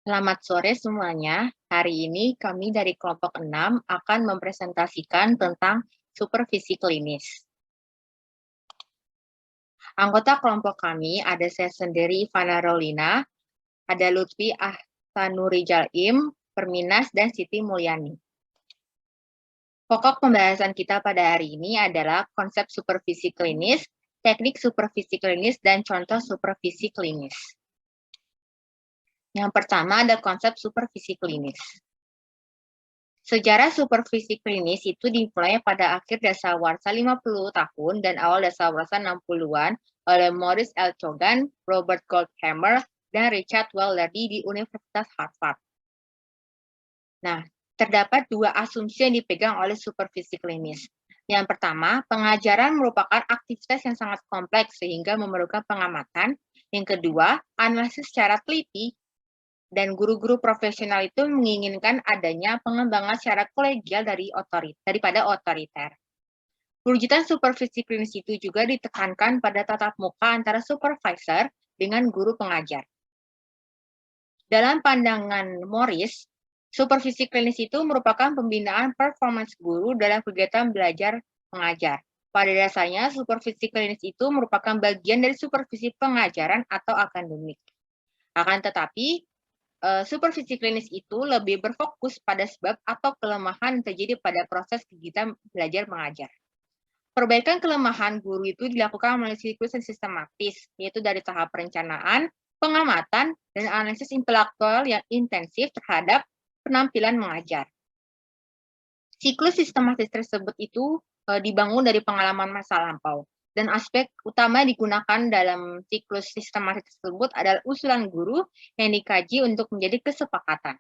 Selamat sore semuanya. Hari ini kami dari kelompok 6 akan mempresentasikan tentang supervisi klinis. Anggota kelompok kami ada saya sendiri, Ivana Rolina, ada Lutfi Ahsanurijal Im, Perminas, dan Siti Mulyani. Pokok pembahasan kita pada hari ini adalah konsep supervisi klinis, teknik supervisi klinis, dan contoh supervisi klinis. Yang pertama ada konsep supervisi klinis. Sejarah supervisi klinis itu dimulai pada akhir dasawarsa 50 tahun dan awal dasawarsa 60-an oleh Maurice L. Chogan, Robert Goldhammer, dan Richard Wellerdy di Universitas Harvard. Nah, terdapat dua asumsi yang dipegang oleh supervisi klinis. Yang pertama, pengajaran merupakan aktivitas yang sangat kompleks sehingga memerlukan pengamatan. Yang kedua, analisis secara teliti dan guru-guru profesional itu menginginkan adanya pengembangan secara kolegial daripada otoriter. Perwujudan supervisi klinis itu juga ditekankan pada tatap muka antara supervisor dengan guru pengajar. Dalam pandangan Morris, supervisi klinis itu merupakan pembinaan performance guru dalam kegiatan belajar mengajar. Pada dasarnya, supervisi klinis itu merupakan bagian dari supervisi pengajaran atau akademik. Akan tetapi, supervisi klinis itu lebih berfokus pada sebab atau kelemahan yang terjadi pada proses kegiatan belajar mengajar. Perbaikan kelemahan guru itu dilakukan melalui siklus yang sistematis, yaitu dari tahap perencanaan, pengamatan, dan analisis intelektual yang intensif terhadap penampilan mengajar. Siklus sistematis tersebut itu dibangun dari pengalaman masa lampau. Dan aspek utama yang digunakan dalam siklus sistematis tersebut adalah usulan guru yang dikaji untuk menjadi kesepakatan.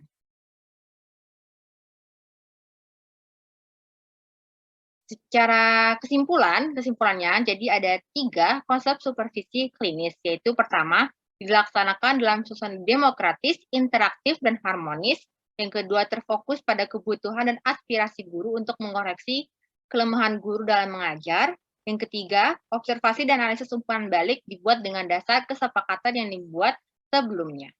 Secara kesimpulannya, jadi ada 3 konsep supervisi klinis, yaitu pertama, dilaksanakan dalam suasana demokratis, interaktif, dan harmonis. Yang kedua, terfokus pada kebutuhan dan aspirasi guru untuk mengoreksi kelemahan guru dalam mengajar. Yang ketiga, observasi dan analisis umpan balik dibuat dengan dasar kesepakatan yang dibuat sebelumnya.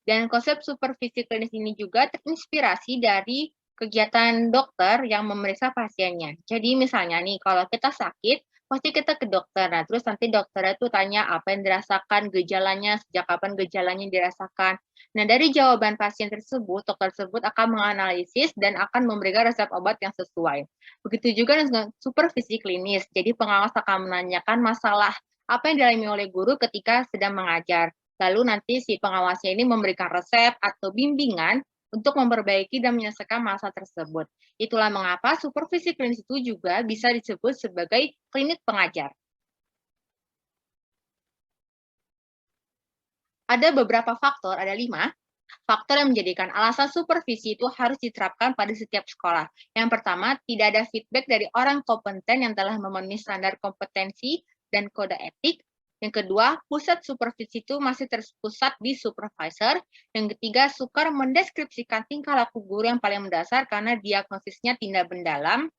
Dan konsep supervisi klinis ini juga terinspirasi dari kegiatan dokter yang memeriksa pasiennya. Jadi misalnya nih, kalau kita sakit, pasti kita ke dokter. Nah, terus nanti dokternya tuh tanya apa yang dirasakan, gejalanya, sejak kapan gejalanya dirasakan. Nah, dari jawaban pasien tersebut, dokter tersebut akan menganalisis dan akan memberikan resep obat yang sesuai. Begitu juga dengan supervisi klinis. Jadi pengawas akan menanyakan masalah apa yang dialami oleh guru ketika sedang mengajar. Lalu nanti si pengawasnya ini memberikan resep atau bimbingan untuk memperbaiki dan menyelesaikan masalah tersebut. Itulah mengapa supervisi klinis itu juga bisa disebut sebagai klinik pengajar. Ada beberapa faktor, ada 5 faktor yang menjadikan alasan supervisi itu harus diterapkan pada setiap sekolah. Yang pertama, tidak ada feedback dari orang kompeten yang telah memenuhi standar kompetensi dan kode etik. Yang kedua, pusat supervisi itu masih terpusat di supervisor. Yang ketiga, sukar mendeskripsikan tingkah laku guru yang paling mendasar karena diagnosisnya tidak mendalam.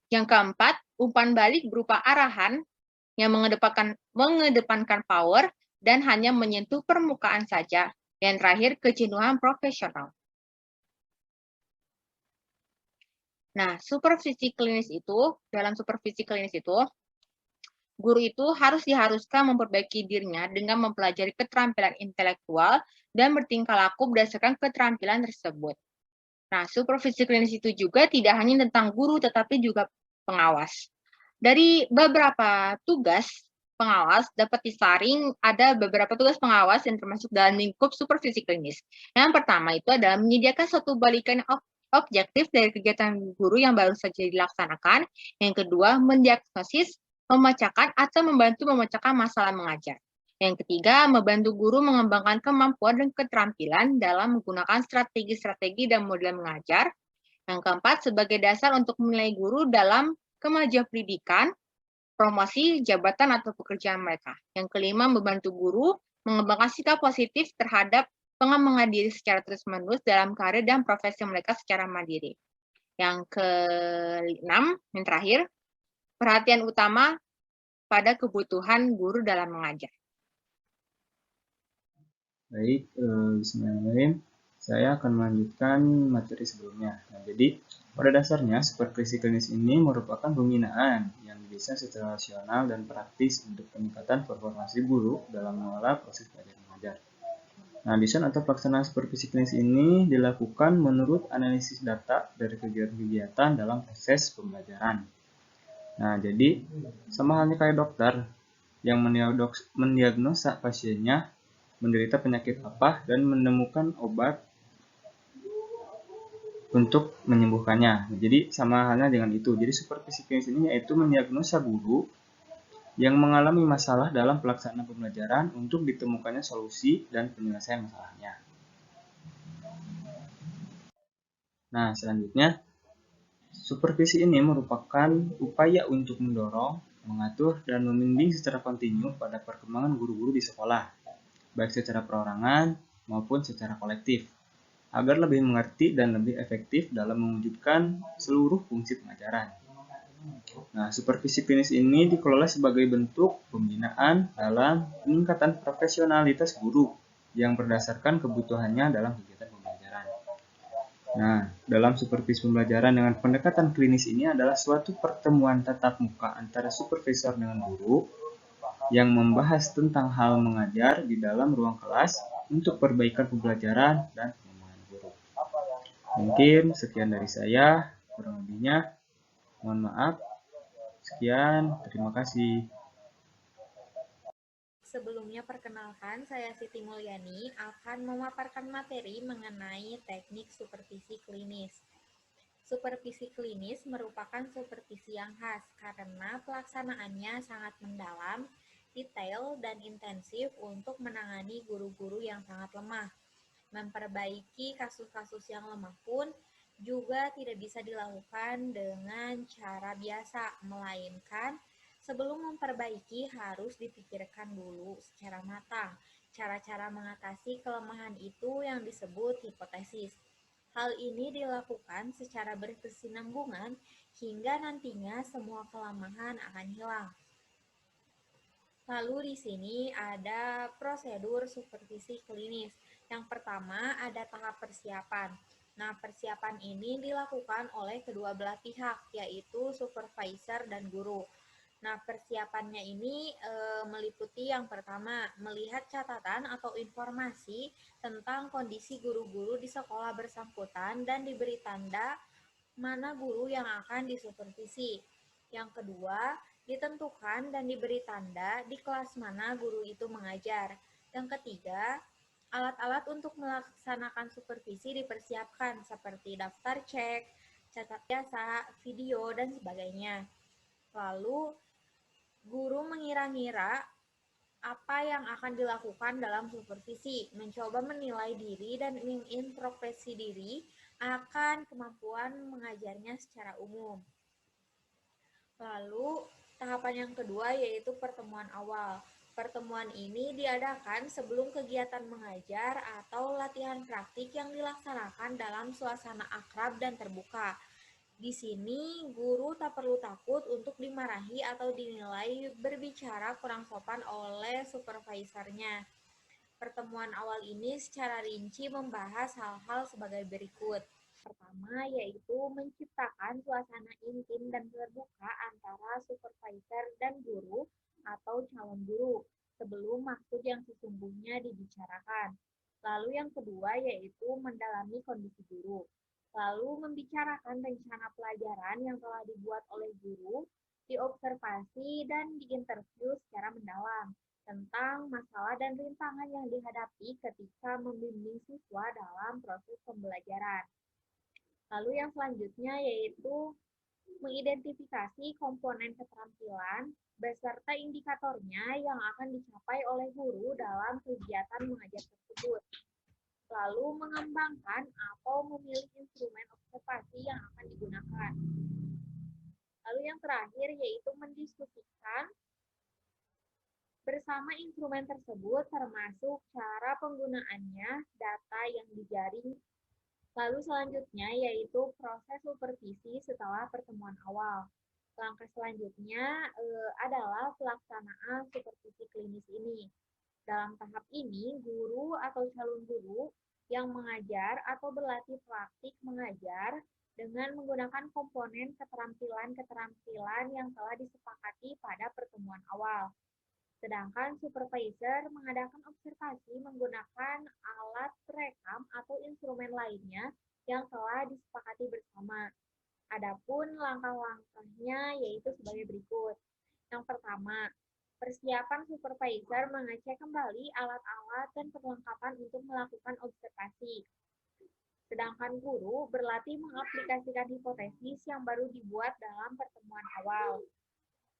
Yang keempat, umpan balik berupa arahan yang mengedepankan power dan hanya menyentuh permukaan saja. Yang terakhir, kejenuhan profesional. Nah, dalam supervisi klinis itu, guru itu diharuskan memperbaiki dirinya dengan mempelajari keterampilan intelektual dan bertingkah laku berdasarkan keterampilan tersebut. Nah, supervisi klinis itu juga tidak hanya tentang guru, tetapi juga pengawas. Dari beberapa tugas pengawas dapat disaring ada beberapa tugas pengawas yang termasuk dalam lingkup supervisi klinis. Yang pertama itu adalah menyediakan suatu balikan objektif dari kegiatan guru yang baru saja dilaksanakan. Yang kedua, mendiagnosis, memecahkan atau membantu memecahkan masalah mengajar. Yang ketiga, membantu guru mengembangkan kemampuan dan keterampilan dalam menggunakan strategi-strategi dan model mengajar. Yang keempat, sebagai dasar untuk menilai guru dalam kemajuan pendidikan, promosi, jabatan, atau pekerjaan mereka. Yang kelima, membantu guru mengembangkan sikap positif terhadap pengembangan diri secara terus-menerus dalam karir dan profesi mereka secara mandiri. Yang keenam, yang terakhir, perhatian utama pada kebutuhan guru dalam mengajar. Baik, bismillahirrahmanirrahim. Saya akan melanjutkan materi sebelumnya. Nah, jadi pada dasarnya supervisi klinis ini merupakan pembinaan yang bisa secara rasional dan praktis untuk peningkatan performansi guru dalam mengelola proses belajar mengajar. Nah, desain atau pelaksanaan supervisi klinis ini dilakukan menurut analisis data dari kegiatan-kegiatan dalam proses pembelajaran. Nah, jadi sama halnya kayak dokter yang mendiagnosa pasiennya menderita penyakit apa dan menemukan obat untuk menyembuhkannya. Jadi sama halnya dengan itu. Jadi supervisi klinis ini yaitu mendiagnosa guru yang mengalami masalah dalam pelaksanaan pembelajaran untuk ditemukannya solusi dan penyelesaian masalahnya. Nah, selanjutnya supervisi ini merupakan upaya untuk mendorong, mengatur, dan membimbing secara kontinu pada perkembangan guru-guru di sekolah, baik secara perorangan maupun secara kolektif, agar lebih mengerti dan lebih efektif dalam mewujudkan seluruh fungsi pengajaran. Nah, supervisi klinis ini dikelola sebagai bentuk pembinaan dalam peningkatan profesionalitas guru yang berdasarkan kebutuhannya dalam kegiatan pembelajaran. Nah, dalam supervisi pembelajaran dengan pendekatan klinis ini adalah suatu pertemuan tatap muka antara supervisor dengan guru yang membahas tentang hal mengajar di dalam ruang kelas untuk perbaikan pembelajaran dan pengembangan guru. Mungkin sekian dari saya, kurang lebihnya mohon maaf. Sekian, terima kasih. Sebelumnya perkenalkan, saya Siti Mulyani akan memaparkan materi mengenai teknik supervisi klinis. Supervisi klinis merupakan supervisi yang khas karena pelaksanaannya sangat mendalam, detail, dan intensif untuk menangani guru-guru yang sangat lemah. Memperbaiki kasus-kasus yang lemah pun juga tidak bisa dilakukan dengan cara biasa, melainkan sebelum memperbaiki harus dipikirkan dulu secara matang cara-cara mengatasi kelemahan itu yang disebut hipotesis. Hal ini dilakukan secara berkesinambungan hingga nantinya semua kelemahan akan hilang. Lalu di sini ada prosedur supervisi klinis. Yang pertama ada tahap persiapan. Nah, persiapan ini dilakukan oleh kedua belah pihak, yaitu supervisor dan guru. Nah, persiapannya ini meliputi yang pertama, melihat catatan atau informasi tentang kondisi guru-guru di sekolah bersangkutan dan diberi tanda mana guru yang akan disupervisi. Yang kedua, ditentukan dan diberi tanda di kelas mana guru itu mengajar. Yang ketiga, alat-alat untuk melaksanakan supervisi dipersiapkan seperti daftar cek, catat biasa, video, dan sebagainya. Lalu, guru mengira-ngira apa yang akan dilakukan dalam supervisi, mencoba menilai diri dan mengintrospeksi diri akan kemampuan mengajarnya secara umum. Lalu, tahapan yang kedua yaitu pertemuan awal. Pertemuan ini diadakan sebelum kegiatan mengajar atau latihan praktik yang dilaksanakan dalam suasana akrab dan terbuka. Di sini, guru tak perlu takut untuk dimarahi atau dinilai berbicara kurang sopan oleh supervisornya. Pertemuan awal ini secara rinci membahas hal-hal sebagai berikut. Pertama, yaitu menciptakan suasana intim dan terbuka antara supervisor dan guru atau calon guru sebelum maksud yang sesungguhnya dibicarakan. Lalu yang kedua, yaitu mendalami kondisi guru. Lalu membicarakan rencana pelajaran yang telah dibuat oleh guru, diobservasi dan diinterview secara mendalam tentang masalah dan rintangan yang dihadapi ketika membimbing siswa dalam proses pembelajaran. Lalu yang selanjutnya yaitu mengidentifikasi komponen keterampilan beserta indikatornya yang akan dicapai oleh guru dalam kegiatan mengajar tersebut. Lalu mengembangkan atau memilih instrumen observasi yang akan digunakan. Lalu yang terakhir yaitu mendiskusikan bersama instrumen tersebut termasuk cara penggunaannya, data yang dijaring. Lalu selanjutnya yaitu proses supervisi setelah pertemuan awal. Langkah selanjutnya adalah pelaksanaan supervisi klinis ini. Dalam tahap ini, guru atau calon guru yang mengajar atau berlatih praktik mengajar dengan menggunakan komponen keterampilan-keterampilan yang telah disepakati pada pertemuan awal. Sedangkan supervisor mengadakan observasi menggunakan alat perekam atau instrumen lainnya yang telah disepakati bersama. Adapun langkah-langkahnya yaitu sebagai berikut. Yang pertama, persiapan supervisor mengecek kembali alat-alat dan perlengkapan untuk melakukan observasi. Sedangkan guru berlatih mengaplikasikan hipotesis yang baru dibuat dalam pertemuan awal.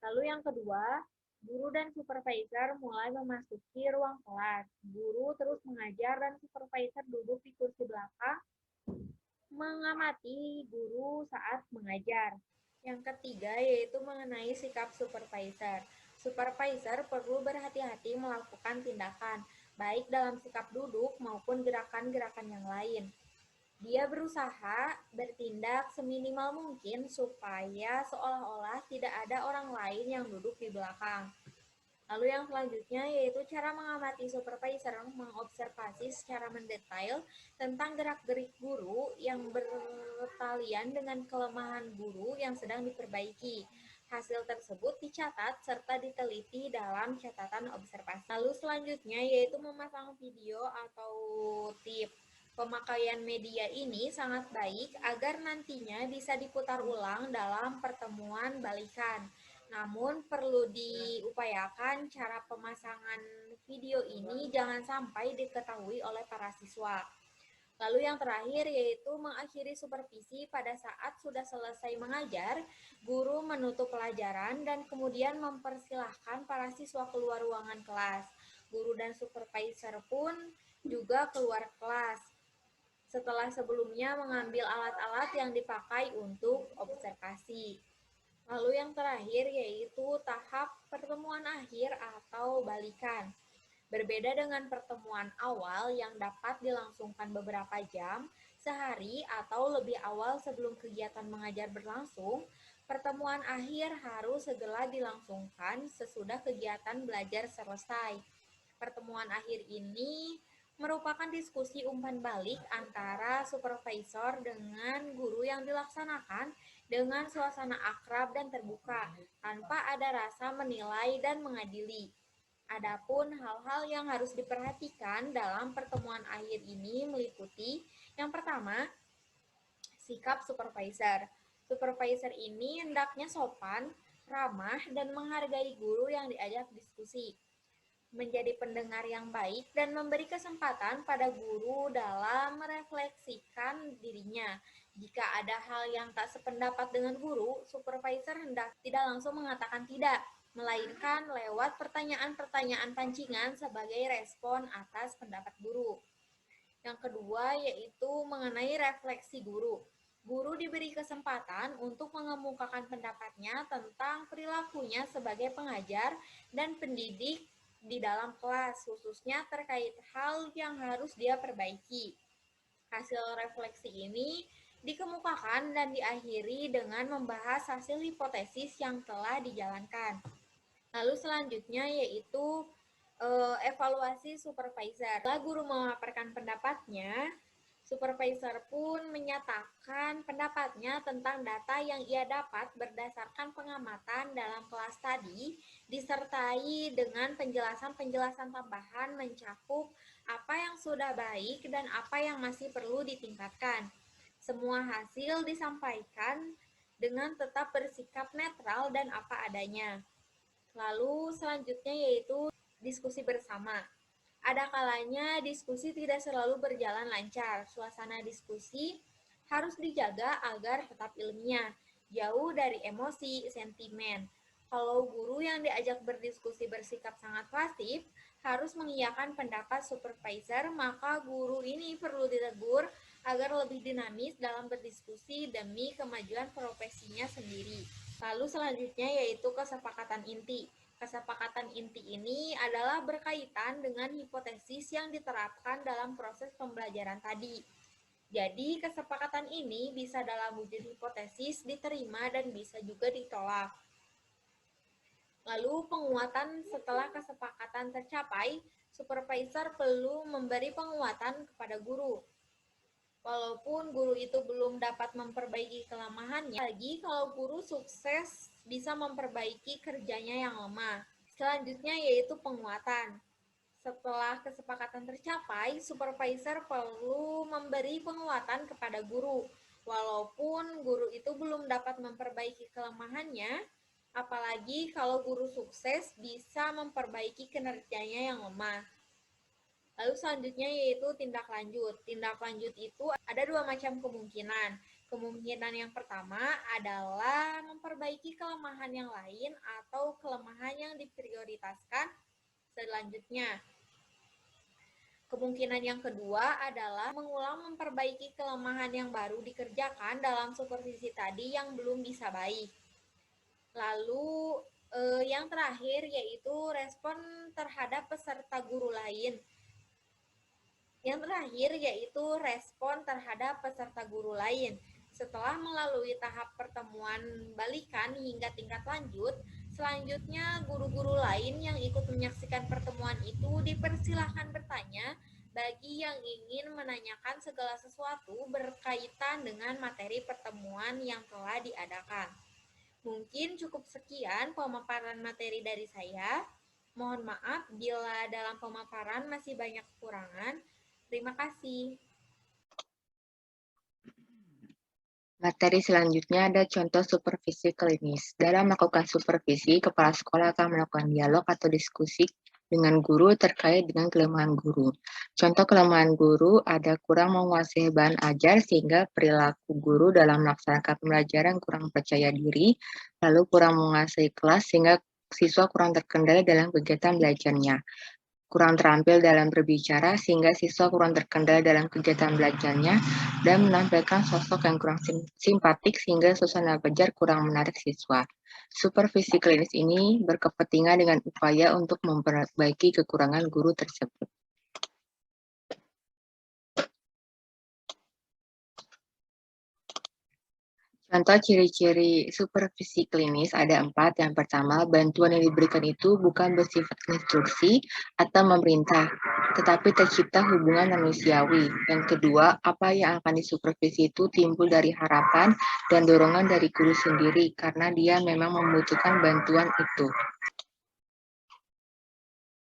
Lalu yang kedua, guru dan supervisor mulai memasuki ruang kelas. Guru terus mengajar dan supervisor duduk di kursi belakang mengamati guru saat mengajar. Yang ketiga yaitu mengenai sikap supervisor. Supervisor perlu berhati-hati melakukan tindakan, baik dalam sikap duduk maupun gerakan-gerakan yang lain. Dia berusaha bertindak seminimal mungkin supaya seolah-olah tidak ada orang lain yang duduk di belakang. Lalu yang selanjutnya yaitu cara mengamati supervisor mengobservasi secara mendetail tentang gerak-gerik guru yang bertalian dengan kelemahan guru yang sedang diperbaiki. Hasil tersebut dicatat serta diteliti dalam catatan observasi. Lalu selanjutnya yaitu memasang video atau tip. Pemakaian media ini sangat baik agar nantinya bisa diputar ulang dalam pertemuan balikan. Namun perlu diupayakan cara pemasangan video ini jangan sampai diketahui oleh para siswa. Lalu yang terakhir yaitu mengakhiri supervisi pada saat sudah selesai mengajar, guru menutup pelajaran dan kemudian mempersilahkan para siswa keluar ruangan kelas. Guru dan supervisor pun juga keluar kelas setelah sebelumnya mengambil alat-alat yang dipakai untuk observasi. Lalu yang terakhir yaitu tahap pertemuan akhir atau balikan. Berbeda dengan pertemuan awal yang dapat dilangsungkan beberapa jam, sehari atau lebih awal sebelum kegiatan mengajar berlangsung, pertemuan akhir harus segera dilangsungkan sesudah kegiatan belajar selesai. Pertemuan akhir ini merupakan diskusi umpan balik antara supervisor dengan guru yang dilaksanakan dengan suasana akrab dan terbuka, tanpa ada rasa menilai dan mengadili. Adapun hal-hal yang harus diperhatikan dalam pertemuan akhir ini meliputi yang pertama, sikap supervisor. Supervisor ini hendaknya sopan, ramah, dan menghargai guru yang diajak diskusi, menjadi pendengar yang baik dan memberi kesempatan pada guru dalam merefleksikan dirinya. Jika ada hal yang tak sependapat dengan guru, supervisor hendak tidak langsung mengatakan tidak, melainkan lewat pertanyaan-pertanyaan pancingan sebagai respon atas pendapat guru. Yang kedua yaitu mengenai refleksi guru. Guru diberi kesempatan untuk mengemukakan pendapatnya tentang perilakunya sebagai pengajar dan pendidik di dalam kelas, khususnya terkait hal yang harus dia perbaiki. Hasil refleksi ini dikemukakan dan diakhiri dengan membahas hasil hipotesis yang telah dijalankan. Lalu selanjutnya yaitu evaluasi supervisor. Setelah guru memaparkan pendapatnya, supervisor pun menyatakan pendapatnya tentang data yang ia dapat berdasarkan pengamatan dalam kelas tadi, disertai dengan penjelasan-penjelasan tambahan mencakup apa yang sudah baik dan apa yang masih perlu ditingkatkan. Semua hasil disampaikan dengan tetap bersikap netral dan apa adanya. Lalu selanjutnya yaitu diskusi bersama. Ada kalanya diskusi tidak selalu berjalan lancar. Suasana diskusi harus dijaga agar tetap ilmiah, jauh dari emosi, sentimen. Kalau guru yang diajak berdiskusi bersikap sangat pasif, harus mengiyakan pendapat supervisor, maka guru ini perlu ditegur agar lebih dinamis dalam berdiskusi demi kemajuan profesinya sendiri. Lalu selanjutnya yaitu kesepakatan inti. Kesepakatan inti ini adalah berkaitan dengan hipotesis yang diterapkan dalam proses pembelajaran tadi. Jadi, kesepakatan ini bisa dalam wujud hipotesis diterima dan bisa juga ditolak. Lalu, penguatan setelah kesepakatan tercapai, supervisor perlu memberi penguatan kepada guru. Walaupun guru itu belum dapat memperbaiki kelemahannya, lagi kalau guru sukses bisa memperbaiki kerjanya yang lemah. Selanjutnya yaitu penguatan. Setelah kesepakatan tercapai, supervisor perlu memberi penguatan kepada guru. Walaupun guru itu belum dapat memperbaiki kelemahannya, apalagi kalau guru sukses bisa memperbaiki kinerjanya yang lemah. Lalu selanjutnya yaitu tindak lanjut. Tindak lanjut itu ada dua macam kemungkinan. Kemungkinan yang pertama adalah memperbaiki kelemahan yang lain atau kelemahan yang diprioritaskan selanjutnya. Kemungkinan yang kedua adalah mengulang memperbaiki kelemahan yang baru dikerjakan dalam supervisi tadi yang belum bisa baik. Lalu yang terakhir yaitu respon terhadap peserta guru lain. Yang terakhir yaitu respon terhadap peserta guru lain. Setelah melalui tahap pertemuan balikan hingga tingkat lanjut, selanjutnya guru-guru lain yang ikut menyaksikan pertemuan itu dipersilahkan bertanya bagi yang ingin menanyakan segala sesuatu berkaitan dengan materi pertemuan yang telah diadakan. Mungkin cukup sekian pemaparan materi dari saya. Mohon maaf bila dalam pemaparan masih banyak kekurangan. Terima kasih. Materi selanjutnya ada contoh supervisi klinis. Dalam melakukan supervisi, kepala sekolah akan melakukan dialog atau diskusi dengan guru terkait dengan kelemahan guru. Contoh kelemahan guru ada kurang menguasai bahan ajar sehingga perilaku guru dalam melaksanakan pembelajaran kurang percaya diri, lalu kurang menguasai kelas sehingga siswa kurang terkendali dalam kegiatan belajarnya. Kurang terampil dalam berbicara sehingga siswa kurang terkendali dalam kegiatan belajarnya dan menampilkan sosok yang kurang simpatik sehingga suasana belajar kurang menarik siswa. Supervisi klinis ini berkepentingan dengan upaya untuk memperbaiki kekurangan guru tersebut. Contoh ciri-ciri supervisi klinis ada 4. Yang pertama, bantuan yang diberikan itu bukan bersifat instruksi atau memerintah, tetapi tercipta hubungan manusiawi. Yang kedua, apa yang akan disupervisi itu timbul dari harapan dan dorongan dari guru sendiri karena dia memang membutuhkan bantuan itu.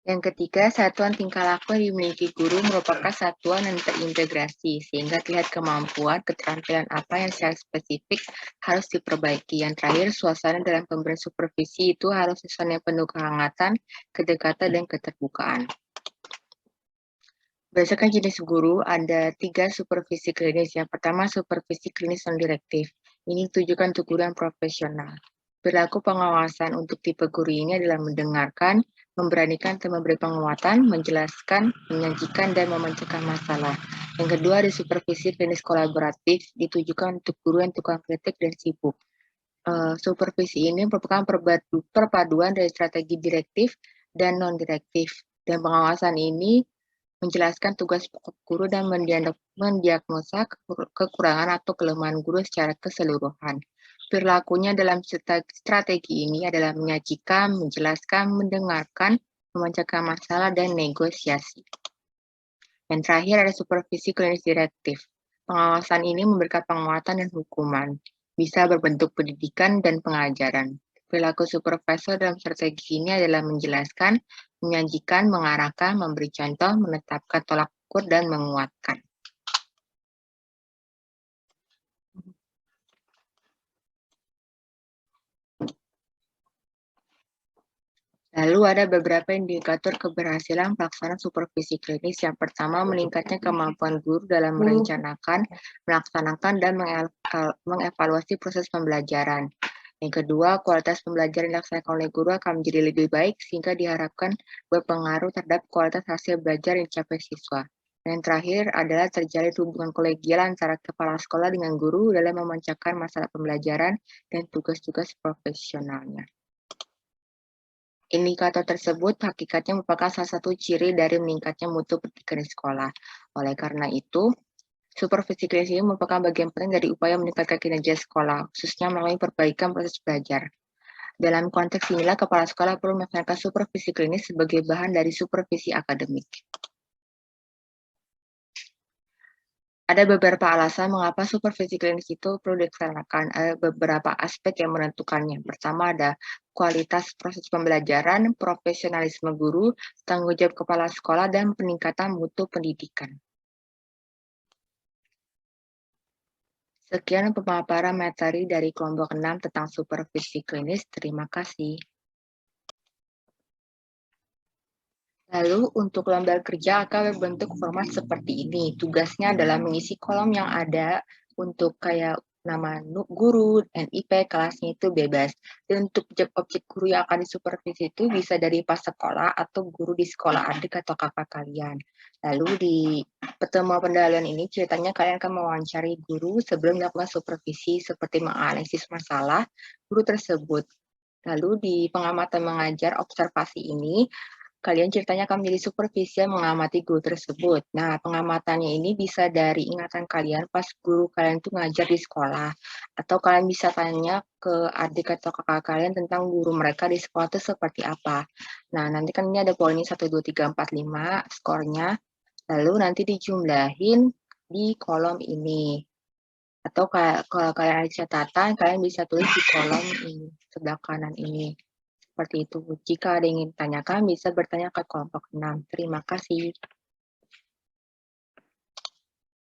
Yang ketiga, satuan tingkah laku yang dimiliki guru merupakan satuan yang terintegrasi, sehingga terlihat kemampuan, keterampilan apa yang secara spesifik harus diperbaiki. Yang terakhir, suasana dalam pemberian supervisi itu harus suasana penuh kehangatan, kedekatan, dan keterbukaan. Berdasarkan jenis guru, ada 3 supervisi klinis. Yang pertama, supervisi klinis non-direktif. Ini ditujukan untuk guru yang profesional. Perilaku pengawasan untuk tipe guru ini adalah mendengarkan, memberanikan atau memberi penguatan, menjelaskan, menyajikan, dan memecahkan masalah. Yang kedua, ada supervisi klinis kolaboratif, ditujukan untuk guru yang tukang kritik dan sibuk. Supervisi ini merupakan perpaduan dari strategi direktif dan non-direktif. Dan pengawasan ini menjelaskan tugas pokok guru dan mendiagnosa kekurangan atau kelemahan guru secara keseluruhan. Perilakunya dalam strategi ini adalah menyajikan, menjelaskan, mendengarkan, memecahkan masalah, dan negosiasi. Yang terakhir ada supervisi klinis direktif. Pengawasan ini memberikan penguatan dan hukuman, bisa berbentuk pendidikan dan pengajaran. Perilaku supervisor dalam strategi ini adalah menjelaskan, menyajikan, mengarahkan, memberi contoh, menetapkan tolak ukur, dan menguatkan. Lalu ada beberapa indikator keberhasilan pelaksanaan supervisi klinis. Yang pertama, meningkatnya kemampuan guru dalam merencanakan, melaksanakan, dan mengevaluasi proses pembelajaran. Yang kedua, kualitas pembelajaran yang dilaksanakan oleh guru akan menjadi lebih baik sehingga diharapkan berpengaruh terhadap kualitas hasil belajar yang dicapai siswa. Dan yang terakhir adalah terjalin hubungan kolegial antara kepala sekolah dengan guru dalam memecahkan masalah pembelajaran dan tugas-tugas profesionalnya. Indikator tersebut hakikatnya merupakan salah satu ciri dari meningkatnya mutu pendidikan di sekolah. Oleh karena itu, supervisi klinis ini merupakan bagian penting dari upaya meningkatkan kinerja sekolah, khususnya melalui perbaikan proses belajar. Dalam konteks inilah, kepala sekolah perlu melaksanakan supervisi klinis sebagai bahan dari supervisi akademik. Ada beberapa alasan mengapa supervisi klinis itu perlu dilaksanakan. Ada beberapa aspek yang menentukannya. Pertama ada kualitas proses pembelajaran, profesionalisme guru, tanggung jawab kepala sekolah, dan peningkatan mutu pendidikan. Sekian pemaparan materi dari kelompok 6 tentang supervisi klinis. Terima kasih. Lalu untuk lembar kerja akan berbentuk format seperti ini. Tugasnya adalah mengisi kolom yang ada untuk kayak nama guru, NIP, kelasnya itu bebas. Dan untuk objek guru yang akan disupervisi itu bisa dari pas sekolah atau guru di sekolah adik atau kakak kalian. Lalu di pertemuan pendahuluan ini ceritanya kalian akan mewawancari guru sebelum melakukan supervisi seperti menganalisis masalah guru tersebut. Lalu di pengamatan mengajar observasi ini, kalian ceritanya akan menjadi supervisi mengamati guru tersebut. Nah, pengamatannya ini bisa dari ingatan kalian pas guru kalian tuh ngajar di sekolah. Atau kalian bisa tanya ke adik atau kakak kalian tentang guru mereka di sekolah itu seperti apa. Nah, nanti kan ini ada poinnya 1, 2, 3, 4, 5 skornya. Lalu nanti dijumlahin di kolom ini. Atau kalau kalian ada catatan, kalian bisa tulis di kolom ini, sebelah kanan ini. Seperti itu. Jika ada yang ingin ditanyakan, bisa bertanya ke kelompok 6. Terima kasih.